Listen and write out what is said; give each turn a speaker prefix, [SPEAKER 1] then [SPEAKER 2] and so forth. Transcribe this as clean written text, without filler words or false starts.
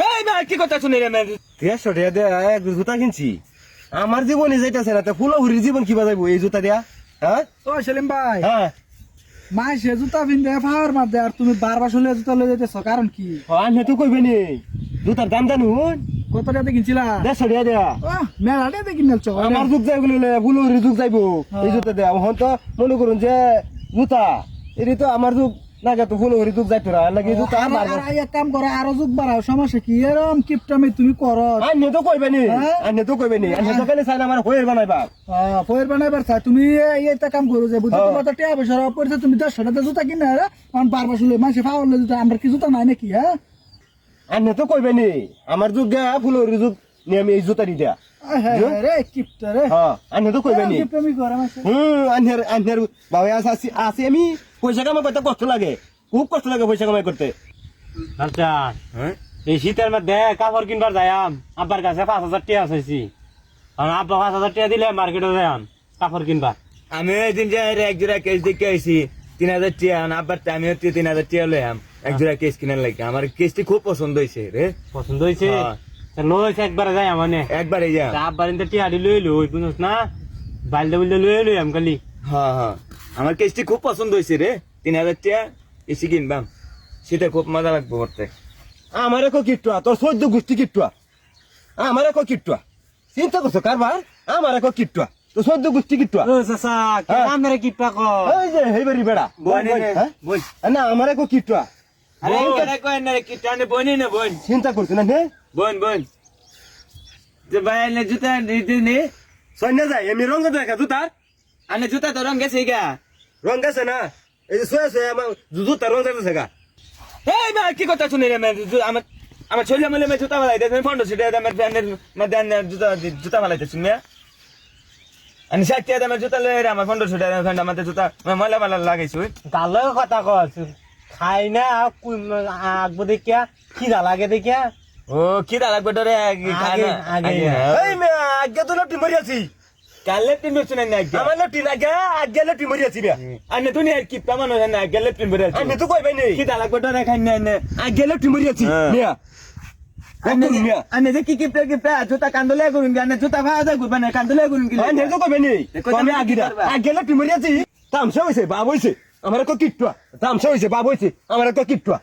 [SPEAKER 1] এই ভাই কি কথা শুনি রে?
[SPEAKER 2] 150 টাকা দিয়ে এক জুতা কিনছি। আমার জীবনে যাইতেছে না, ফুলহুরির জীবন কিবা যাইব এই জুতা দিয়া? হ্যাঁ
[SPEAKER 3] ও সেলিম ভাই,
[SPEAKER 2] হ্যাঁ
[SPEAKER 3] মাই সে জুতা পিনতে ফাওয়ার মারতে আর তুমি বারবার শুলে জুতা লয়ে যাইতেছো, কারণ কি?
[SPEAKER 2] আনে তো কইবে নি জুতার দাম জানুন?
[SPEAKER 3] কত টাকাতে কিনছিলা?
[SPEAKER 2] 150 টাকা দিয়া।
[SPEAKER 3] মেলা টাকাতে কিনছো?
[SPEAKER 2] আমার যুগ যাই বলে ফুলহুরির যুগ যাইব এই জুতা দিয়া। এখন তো মনে করুন যে জুতা এটি তো আমার যুগ না, তো ফুলহুরি যুগ যাইতো না লাগে জুতা আমার।
[SPEAKER 3] এক কাম করো, আরো যুগ বাড়াও, সমস্যা কি? এরম কিপটামি তুমি করো।
[SPEAKER 2] আনে তো কইবে নি, আনে তো কইবে নি, আনে তো কেন চাই না আমার হয়ে বানাইবা।
[SPEAKER 3] ফয়ের বানাইবার চাই তুমি এইটা কাম করো যে বুঝছো, তোমার তো টিয়া পয়সা অভাব পড়ছে, তুমি 150 টাকা জুতা কিনে কারণ বারবার শুলে মানুষে ফাওয়ার জুতা, আমরা কি জুতা নাই নাকি? হ্যাঁ
[SPEAKER 2] আনে তো কইবে নি আমার যুগ গা ফুলহুরি যুগ নিয়ে আমি এই জুতা দি দিয়া।
[SPEAKER 3] রে কিপটা রে,
[SPEAKER 2] হ্যাঁ আনে তো কইবে নি।
[SPEAKER 3] কিপটামি করে মাসে।
[SPEAKER 2] আন্ধার বাবা আছে আমি পয়সা কামাই করতে কষ্ট লাগে, খুব কষ্ট লাগে পয়সা কামাই করতে।
[SPEAKER 4] আচ্ছা এই শীতের মধ্যে কাপড় কিনবার যাইম, আব্বার কাছে 5000 টাকা চাইছি। কারণ আব্বা 5000 টাকা দিলে মার্কেটে যাইম কাপড় কিনবা।
[SPEAKER 1] আমি একদিন যে এক জোড়া কেস দেখে আইছি 3000 টাকা, আব্বার আমি 3000 টাকা লইলাম এক জোড়া কেস কিনার লাগে। আমার কেসটি খুব পছন্দ হয়েছে রে।
[SPEAKER 4] পছন্দ হয়েছে? লইছে একবারে যাই মানে
[SPEAKER 1] একবারে যা।
[SPEAKER 4] আব্বার ইন্দা টিয়া লই লই বুঝছ না, বালদা বুলদা লই আম খালি।
[SPEAKER 1] হ্যাঁ হ্যাঁ আমার কেসটি খুব পছন্দ হয়েছে রে। 3000 টাকা এসি কিনবাম, সেটা খুব মজা লাগবে করতে।
[SPEAKER 2] আমার কো কিটুয়া তোর 14 গোষ্ঠী কিটুয়া, আমার কো কিটুয়া চিন্তা করছো কারবার? আমার কো কিটুয়া তোর 14 গোষ্ঠী কিটুয়া।
[SPEAKER 4] ও চাচা আমরা কি পাক
[SPEAKER 2] এই যে হেইবারি বেড়া
[SPEAKER 1] বোন বোন
[SPEAKER 2] না আমার কো কিটুয়া।
[SPEAKER 1] আরে ওরা কই না কি টানে বনি না বোন।
[SPEAKER 2] চিন্তা করছো না হে
[SPEAKER 1] বোন বোন যে ভাই এনে জুতা দিতে নে
[SPEAKER 2] সৈন্য যায় এমনি রঙ দেখা জুতার
[SPEAKER 1] আনে জুতা তো রং গেছে গা।
[SPEAKER 2] রঙ গেছে না, এই যে সোয়া আমার জুতার রঙ যাইতেছে গা।
[SPEAKER 1] এই ভাই কি কথা শুনি রে? আমার আমার ছেলে মেলে মে জুতা বালাই দেন ফন্ড সেটা আমার ফ্যানের মধ্যে জুতা জুতা বালাইতে শুনিয়া আমি সাথে আমার জুতা লয়ে আমার ফন্ড সেটা ফ্যান্ড আমাদের জুতা ময়লা বালা লাগাইছো।
[SPEAKER 4] গালো কথা কস খাই না আগবো দেখিয়া খিদা লাগে দেখিয়া।
[SPEAKER 1] ও কি দা লাগবে ডরে খায় না
[SPEAKER 4] আগে
[SPEAKER 2] এই মে আগে তো লটি মরি আছি,
[SPEAKER 1] কালে তিন বছর না আগে
[SPEAKER 2] আমার লটি না গে আগে লটি মরি আছি রে।
[SPEAKER 1] আনে তুমি আর কি পামানো না আগে তিন বছর
[SPEAKER 2] আমি তো কইবে নি
[SPEAKER 1] কি দা লাগবে ডরে খাই না না
[SPEAKER 2] আগে লটি মরি আছি মিয়া।
[SPEAKER 1] আনে যে কি জুতা কান্দলে করুন আনে জুতা ভাড়া যায় করবেন কান্দলে করুন কি
[SPEAKER 2] আমি তো কইবে নি আমি আগিরা আগে লটি মরি আছি। তামসা হইছে বাপ হইছে আমার কো কিটুয়া, তামসা হইছে বাপ হইছে আমার কো কিটুয়া।